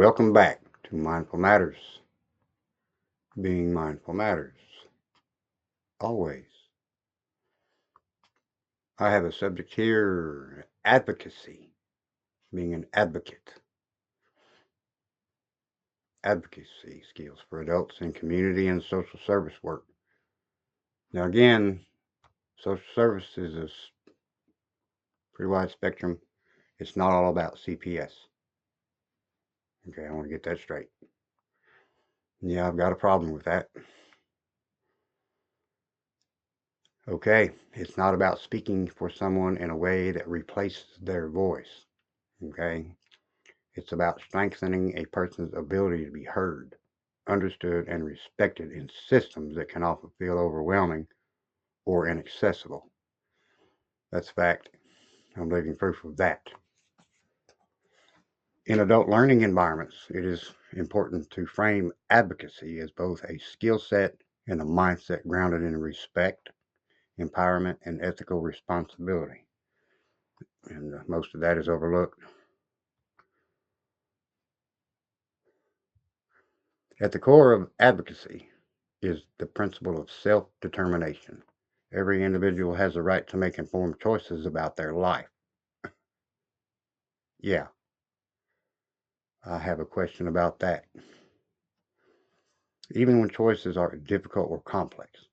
Welcome back to Mindful Matters. Being mindful matters. Always. I have a subject here, advocacy. Being an advocate. Advocacy skills for adults in community and social service work. Now again, social service is a pretty wide spectrum. It's not all about CPS. Okay, I want to get that straight. Yeah, I've got a problem with that. Okay, it's not about speaking for someone in a way that replaces their voice. Okay, it's about strengthening a person's ability to be heard, understood, and respected in systems that can often feel overwhelming or inaccessible. That's fact. I'm living proof of that. In adult learning environments, it is important to frame advocacy as both a skill set and a mindset grounded in respect, empowerment, and ethical responsibility. And most of that is overlooked. At the core of advocacy is the principle of self determination. Every individual has a right to make informed choices about their life. Yeah, I have a question about that. Even when choices are difficult or complex,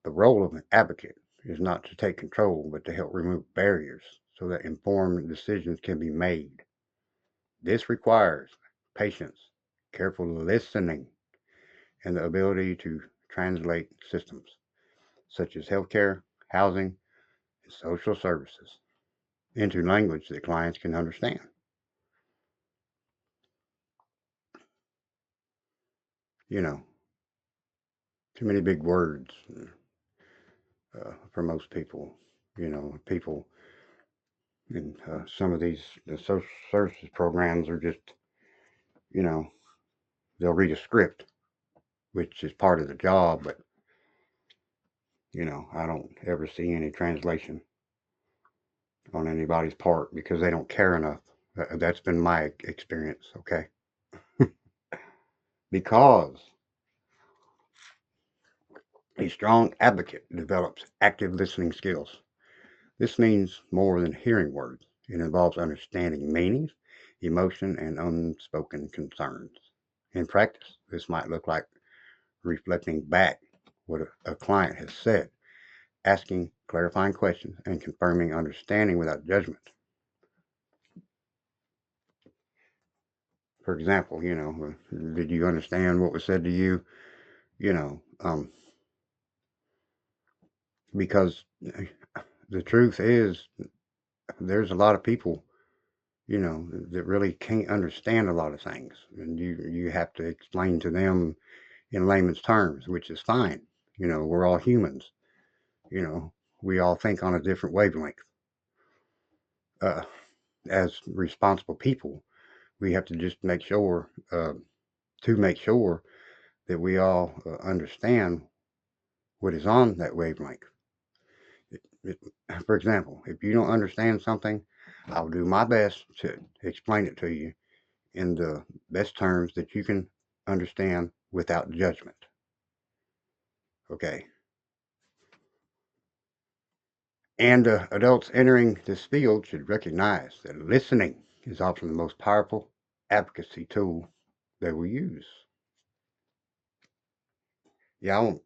the role of an advocate is not to take control, but to help remove barriers so that informed decisions can be made. This requires patience, careful listening, and the ability to translate systems such as healthcare, housing, and social services into language that clients can understand. You know, too many big words for most people. People in some of these the social services programs are just, you know, they'll read a script, which is part of the job, but I don't ever see any translation on anybody's part because they don't care enough. That's been my experience, okay? Because a strong advocate develops active listening skills. This means more than hearing words. It involves understanding meanings, emotion, and unspoken concerns. In practice, this might look like reflecting back what a client has said, asking clarifying questions, and confirming understanding without judgment. For example, did you understand what was said to you? You know, because the truth is, there's a lot of people, that really can't understand a lot of things, and you have to explain to them in layman's terms, which is fine. We're all humans. You know, we all think on a different wavelength. Uh, as responsible people, we have to just make sure that we all understand what is on that wavelength. It, for example, if you don't understand something, I'll do my best to explain it to you in the best terms that you can understand without judgment. Okay. And adults entering this field should recognize that listening is often the most powerful advocacy tool that we use. Yeah, I won't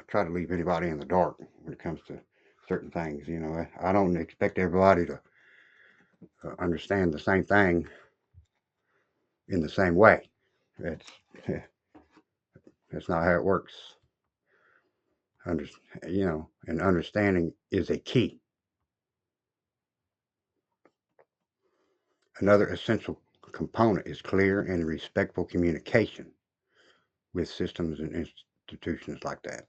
try to leave anybody in the dark when it comes to certain things. I don't expect everybody to understand the same thing in the same way. That's that's not how it works. Under, and understanding is a key. Another essential component is clear and respectful communication with systems and institutions like that.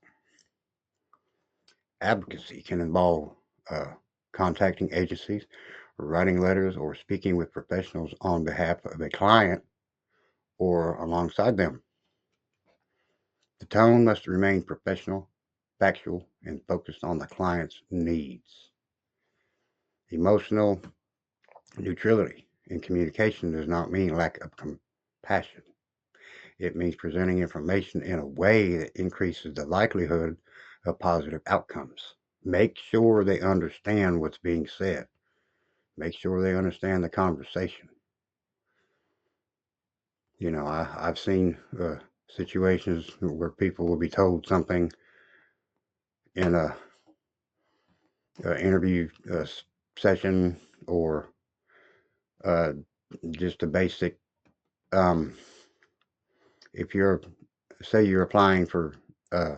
Advocacy can involve uh, contacting agencies, writing letters, or speaking with professionals on behalf of a client or alongside them. The tone must remain professional, factual, and focused on the client's needs. Emotional neutrality in communication does not mean lack of passion. It means presenting information in a way that increases the likelihood of positive outcomes. Make sure they understand what's being said. Make sure they understand the conversation. I've seen situations where people will be told something in a interview session, or uh, just a basic, um, if you're applying for uh,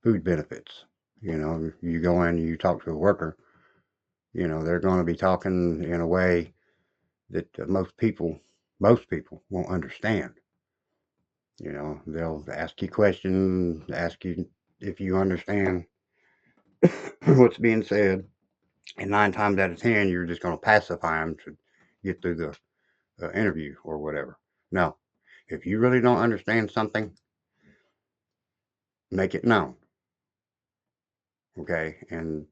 food benefits, you go in, you talk to a worker, they're going to be talking in a way that most people won't understand. They'll ask you questions, ask you if you understand what's being said, and 9 times out of 10, you're just going to pacify them to get through the interview or whatever. No, if you really don't understand something, make it known, okay? And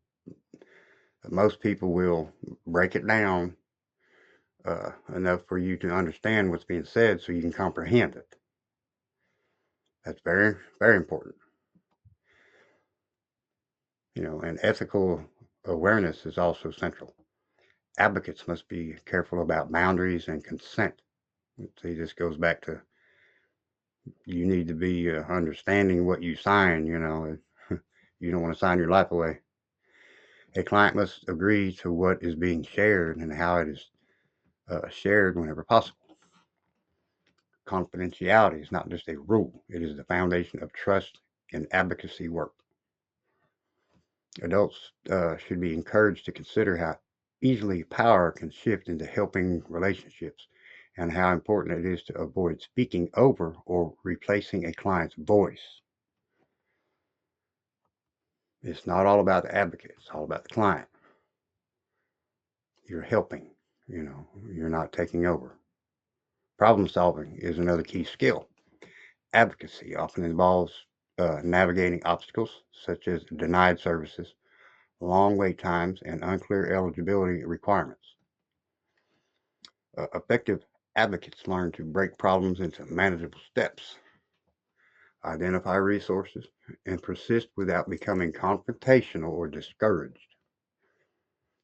most people will break it down enough for you to understand what's being said so you can comprehend it. That's very, very important. And ethical awareness is also central. Advocates must be careful about boundaries and consent. See, this goes back to, you need to be understanding what you sign. You don't want to sign your life away. A client must agree to what is being shared and how it is shared whenever possible. Confidentiality is not just a rule, it is the foundation of trust in advocacy work. Adults should be encouraged to consider how easily power can shift into helping relationships, and how important it is to avoid speaking over or replacing a client's voice. It's not all about the advocate, it's all about the client. You're helping, you're not taking over. Problem solving is another key skill. Advocacy often involves navigating obstacles such as denied services, long wait times, and unclear eligibility requirements. Effective advocates learn to break problems into manageable steps, identify resources, and persist without becoming confrontational or discouraged.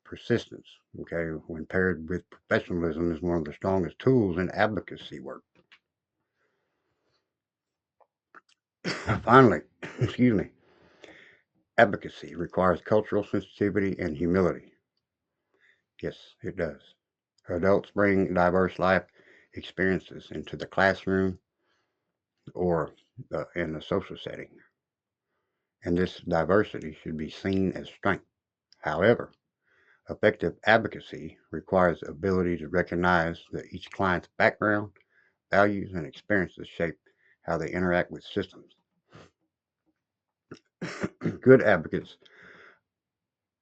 Persistence, okay, when paired with professionalism, is one of the strongest tools in advocacy work. Finally, excuse me, advocacy requires cultural sensitivity and humility. Yes, it does. Adults bring diverse life experiences into the classroom or in a social setting, and this diversity should be seen as strength. However, effective advocacy requires the ability to recognize that each client's background, values, and experiences shape how they interact with systems. Good advocates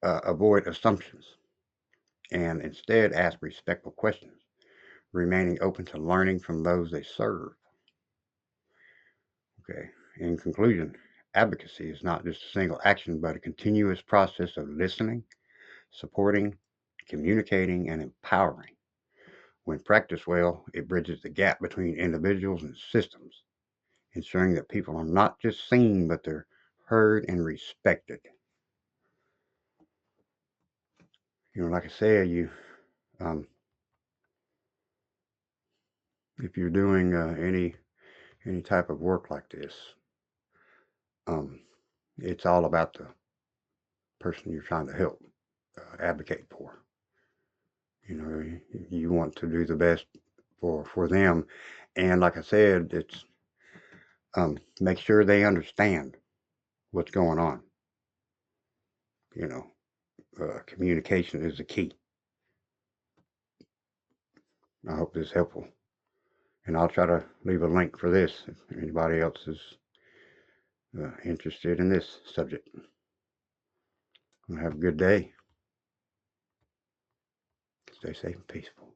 avoid assumptions and instead ask respectful questions, remaining open to learning from those they serve. Okay. In conclusion, advocacy is not just a single action, but a continuous process of listening, supporting, communicating, and empowering. When practiced well, it bridges the gap between individuals and systems, ensuring that people are not just seen, but they're heard and respected. Like I said, um, if you're doing any type of work like this, um, it's all about the person you're trying to help, advocate for. You want to do the best for them, and like I said, it's make sure they understand what's going on. You know, Communication is the key. I hope this is helpful, and I'll try to leave a link for this if anybody else is interested in this subject. Have a good day. Stay safe and peaceful.